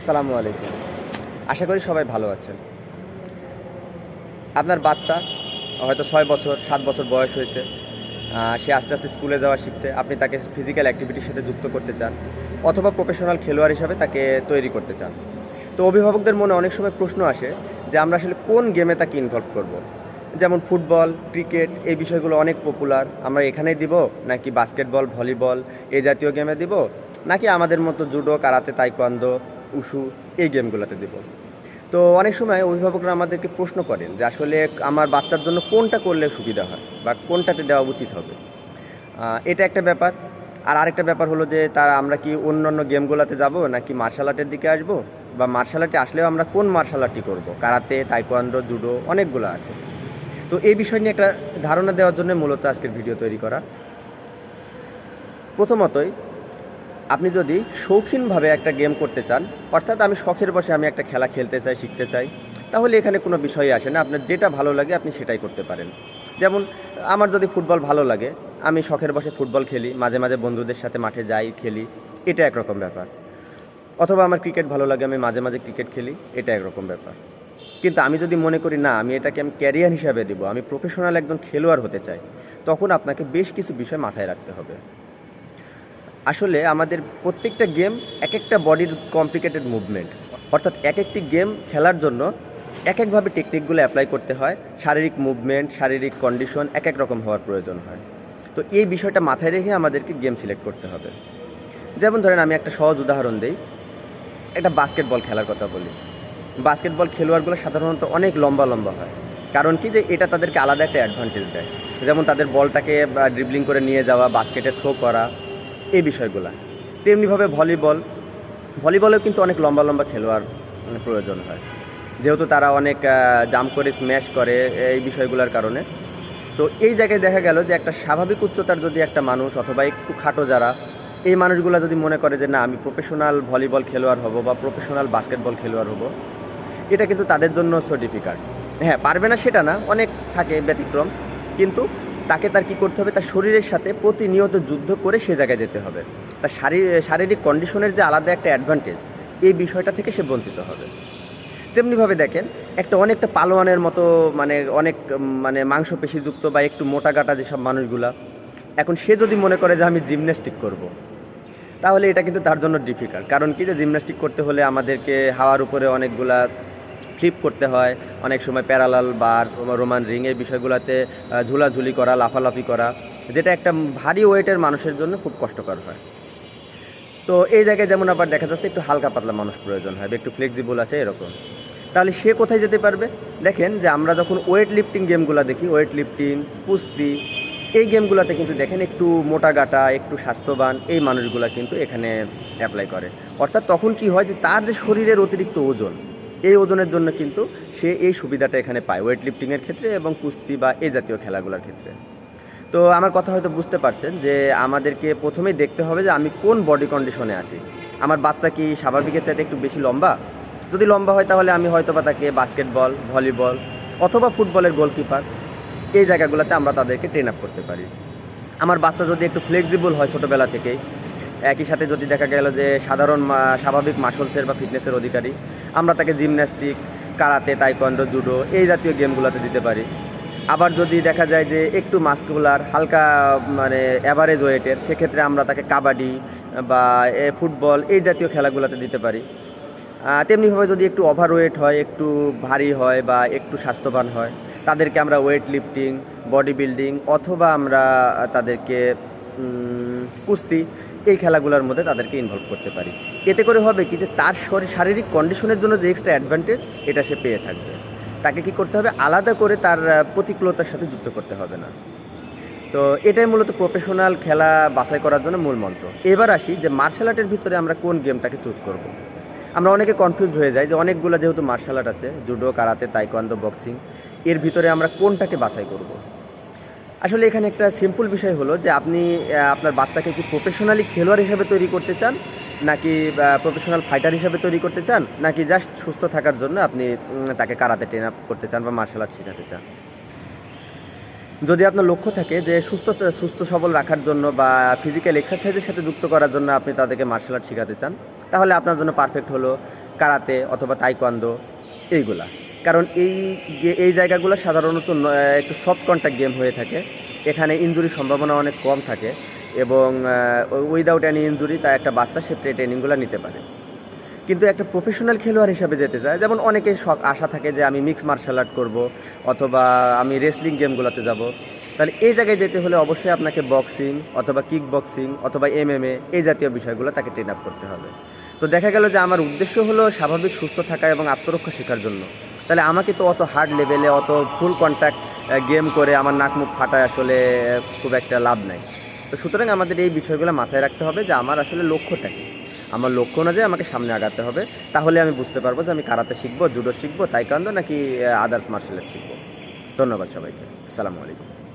আসসালামু আলাইকুম। আশা করি সবাই ভালো আছেন। আপনার বাচ্চা হয়তো ৬ বছর ৭ বছর বয়স হয়েছে। সে আস্তে, আস্তে স্কুলে যাওয়া শিখছে। আপনি তাকে ফিজিক্যাল অ্যাক্টিভিটির সাথে যুক্ত করতে চান অথবা প্রফেশনাল খেলোয়াড় হিসাবে তাকে তৈরি করতে চান। তো অভিভাবকদের মনে অনেক সময় প্রশ্ন আসে যে আমরা আসলে কোন গেমে তাকে ইনভলভ করব। যেমন ফুটবল, ক্রিকেট এই বিষয়গুলো অনেক পপুলার। আমরা এখানেই দিব নাকি বাস্কেটবল, ভলিবল এই জাতীয় গেমে দিব নাকি আমাদের মতো জুডো, কারাতে, তাইকোয়ান্দো, উশু এই গেমগুলোতে দিব। তো অনেক সময় অভিভাবকরা আমাদেরকে প্রশ্ন করেন যে আসলে আমার বাচ্চার জন্য কোনটা করলে সুবিধা হয় বা কোনটাতে দেওয়া উচিত হবে। এটা একটা ব্যাপার। আর আরেকটা ব্যাপার হলো যে আমরা কি অন্যান্য গেমগুলোতে যাব নাকি মার্শাল আর্টের দিকে আসব, বা মার্শাল আর্টে আসলেও আমরা কোন মার্শাল আর্টটি করব। কারাতে, তাইকোয়ান্দো, জুডো অনেকগুলো আছে। তো এই বিষয় নিয়ে একটা ধারণা দেওয়ার জন্য মূলত আজকের ভিডিও তৈরি করা। প্রথমতই আপনি যদি শৌখিনভাবে একটা গেম করতে চান, অর্থাৎ আমি শখের বশে আমি একটা খেলা খেলতে চাই, শিখতে চাই, তাহলে এখানে কোনো বিষয়ই আসে না। আপনার যেটা ভালো লাগে আপনি সেটাই করতে পারেন। যেমন আমার যদি ফুটবল ভালো লাগে, আমি শখের বশে ফুটবল খেলি, মাঝে মাঝে বন্ধুদের সাথে মাঠে যাই, খেলি, এটা একরকম ব্যাপার। অথবা আমার ক্রিকেট ভালো লাগে, আমি মাঝে মাঝে ক্রিকেট খেলি, এটা একরকম ব্যাপার। কিন্তু আমি যদি মনে করি না আমি এটাকে ক্যারিয়ার হিসাবে দেবো, আমি প্রফেশনাল একজন খেলোয়াড় হতে চাই, তখন আপনাকে বেশ কিছু বিষয় মাথায় রাখতে হবে। আসলে আমাদের প্রত্যেকটা গেম এক একটা বডির কমপ্লিকেটেড মুভমেন্ট, অর্থাৎ এক একটি গেম খেলার জন্য এক একভাবে টেকনিকগুলো অ্যাপ্লাই করতে হয়। শারীরিক মুভমেন্ট, শারীরিক কন্ডিশন এক এক রকম হওয়ার প্রয়োজন হয়। তো এই বিষয়টা মাথায় রেখে আমাদেরকে গেম সিলেক্ট করতে হবে। যেমন ধরেন আমি একটা সহজ উদাহরণ দিই, একটা বাস্কেটবল খেলার কথা বলি। বাস্কেটবল খেলোয়াড়গুলো সাধারণত অনেক লম্বা লম্বা হয়। কারণ কি, যে এটা তাদেরকে আলাদা একটা অ্যাডভান্টেজ দেয়। যেমন তাদের বলটাকে ড্রিবলিং করে নিয়ে যাওয়া, বাস্কেটে থ্রো করা, এই বিষয়গুলো। তেমনিভাবে ভলিবলেও কিন্তু অনেক লম্বা লম্বা খেলোয়াড় প্রয়োজন হয়, যেহেতু তারা অনেক জাম্প করে স্ম্যাশ করে এই বিষয়গুলোর কারণে। তো এই জায়গায় দেখা গেল যে একটা স্বাভাবিক উচ্চতার যদি একটা মানুষ অথবা একটু খাটো যারা, এই মানুষগুলো যদি মনে করে যে না আমি প্রফেশনাল ভলিবল খেলোয়াড় হব বা প্রফেশনাল বাস্কেটবল খেলোয়াড় হব, এটা কিন্তু তাদের জন্য সো ডিফিকাল্ট। হ্যাঁ, পারবে না সেটা না, অনেক থাকে ব্যতিক্রম, কিন্তু তাকে তার কী করতে হবে, তার শরীরের সাথে প্রতিনিয়ত যুদ্ধ করে সে জায়গায় যেতে হবে। তার শারীরিক কন্ডিশনের যে আলাদা একটা অ্যাডভান্টেজ, এই বিষয়টা থেকে সে বঞ্চিত হবে। তেমনিভাবে দেখেন একটা অনেকটা পালোয়ানের মতো, অনেক মাংসপেশিযুক্ত বা একটু মোটা গাটা যেসব মানুষগুলা, এখন সে যদি মনে করে যে আমি জিমন্যাস্টিক করব, তাহলে এটা কিন্তু তার জন্য ডিফিকাল্ট। কারণ কি, যে জিমন্যাস্টিক করতে হলে আমাদেরকে হাওয়ার উপরে অনেকগুলা ফ্লিপ করতে হয়, অনেক সময় প্যারালাল বার, রোমান রিং এই বিষয়গুলোতে ঝুলাঝুলি করা, লাফালাফি করা, যেটা একটা ভারী ওয়েটের মানুষের জন্য খুব কষ্টকর হয়। তো এই জায়গায় যেমন আবার দেখা যাচ্ছে একটু হালকা পাতলা মানুষ প্রয়োজন হয়, একটু ফ্লেক্সিবল আছে এরকম। তাহলে সে কোথায় যেতে পারবে? দেখেন যে আমরা যখন ওয়েট লিফটিং গেমগুলো দেখি, ওয়েট লিফটিং, কুস্তি, এই গেমগুলোতে কিন্তু দেখেন একটু মোটা গাটা, একটু স্বাস্থ্যবান এই মানুষগুলো কিন্তু এখানে অ্যাপ্লাই করে। অর্থাৎ তখন কি হয়, যে তার যে শরীরের অতিরিক্ত ওজন, এই ওজনের জন্য কিন্তু সে এই সুবিধাটা এখানে পায় ওয়েট লিফটিংয়ের ক্ষেত্রে এবং কুস্তি বা এই জাতীয় খেলাগুলোর ক্ষেত্রে। তো আমার কথা হয়তো বুঝতে পারছেন যে আমাদেরকে প্রথমেই দেখতে হবে যে আমি কোন বডি কন্ডিশনে আছি। আমার বাচ্চা কি স্বাভাবিকের চাইতে একটু বেশি লম্বা? যদি লম্বা হয় তাহলে আমি হয়তো বা তাকে বাস্কেটবল, ভলিবল অথবা ফুটবলের গোলকিপার এই জায়গাগুলোতে আমরা তাদেরকে ট্রেন আপ করতে পারি। আমার বাচ্চা যদি একটু ফ্লেক্সিবল হয় ছোটোবেলা থেকেই, একই সাথে যদি দেখা গেল যে সাধারণ স্বাভাবিক মাসলসের বা ফিটনেসের অধিকারী, আমরা তাকে জিমন্যাস্টিক, কারাতে, তাইকোয়ান্ডো, জুডো এই জাতীয় গেমগুলোতে দিতে পারি। আবার যদি দেখা যায় যে একটু মাস্কুলার, হালকা অ্যাভারেজ ওয়েটের, সেক্ষেত্রে আমরা তাকে কাবাডি বা ফুটবল এই জাতীয় খেলাগুলোতে দিতে পারি। তেমনিভাবে যদি একটু ওভার ওয়েট হয়, একটু ভারী হয় বা একটু স্বাস্থ্যবান হয়, তাদেরকে আমরা ওয়েট লিফটিং, বডি বিল্ডিং অথবা আমরা তাদেরকে কুস্তি এই খেলাগুলোর মধ্যে তাদেরকে ইনভলভ করতে পারি। এতে করে হবে কি, যে তার শারীরিক কন্ডিশনের জন্য যে এক্সট্রা অ্যাডভান্টেজ এটা সে পেয়ে থাকবে। তাকে কি করতে হবে, আলাদা করে তার প্রতিকূলতার সাথে যুক্ত করতে হবে না। তো এটাই মূলত প্রফেশনাল খেলা বাছাই করার জন্য মূল মন্ত্র। এবার আসি যে মার্শাল আর্টের ভিতরে আমরা কোন গেমটাকে চুজ করব। আমরা অনেকে কনফিউজড হয়ে যাই যে অনেকগুলো যেহেতু মার্শাল আর্ট আছে, জুডো, কারাতে, তাইকোয়ান্দো, বক্সিং, এর ভিতরে আমরা কোনটাকে বাছাই করব। আসলে এখানে একটা সিম্পল বিষয় হলো যে আপনি আপনার বাচ্চাকে কি প্রফেশনালি খেলোয়াড় হিসেবে তৈরি করতে চান, নাকি প্রফেশনাল ফাইটার হিসেবে তৈরি করতে চান, নাকি জাস্ট সুস্থ থাকার জন্য আপনি তাকে কারাতে ট্রেন আপ করতে চান বা মার্শাল আর্ট শেখাতে চান। যদি আপনার লক্ষ্য থাকে যে সুস্থ সবল রাখার জন্য বা ফিজিক্যাল এক্সারসাইজের সাথে যুক্ত করার জন্য আপনি তাদেরকে মার্শাল আর্ট শেখাতে চান, তাহলে আপনার জন্য পারফেক্ট হলো কারাতে অথবা তাইকোয়ান্দো এইগুলা। কারণ এই জায়গাগুলো সাধারণত একটু সফট কন্ট্যাক্ট গেম হয়ে থাকে, এখানে ইনজুরির সম্ভাবনা অনেক কম থাকে এবং উইদাউট এনি ইনজুরি তা একটা বাচ্চা সে ট্রেনিংগুলো নিতে পারে। কিন্তু একটা প্রফেশনাল খেলোয়াড় হিসাবে যেতে চায়, যেমন অনেকের শখ আশা থাকে যে আমি মিক্স মার্শাল আর্ট করবো অথবা আমি রেসলিং গেমগুলোতে যাব, তাহলে এই জায়গায় যেতে হলে অবশ্যই আপনাকে বক্সিং অথবা কিক বক্সিং অথবা MMA এই জাতীয় বিষয়গুলো তাকে ট্রেন আপ করতে হবে। তো দেখা গেল যে আমার উদ্দেশ্য হলো স্বাভাবিক সুস্থ থাকা এবং আত্মরক্ষা শেখার জন্য, তাহলে আমাকে তো অত হার্ড লেভেলে অত ফুল কন্ট্যাক্ট গেম করে আমার নাক মুখ ফাটায় আসলে খুব একটা লাভ নাই। তো সুতরাং আমাদের এই বিষয়গুলো মাথায় রাখতে হবে যে আমার আসলে লক্ষ্যটা কী। আমার লক্ষ্য অনুযায়ী আমাকে সামনে আগাতে হবে, তাহলে আমি বুঝতে পারবো যে আমি কারাতে শিখবো, জুডো শিখবো, তাইকোয়ান্দো নাকি আদার্স মার্শাল আর্ট শিখবো। ধন্যবাদ সবাইকে। আসসালামু আলাইকুম।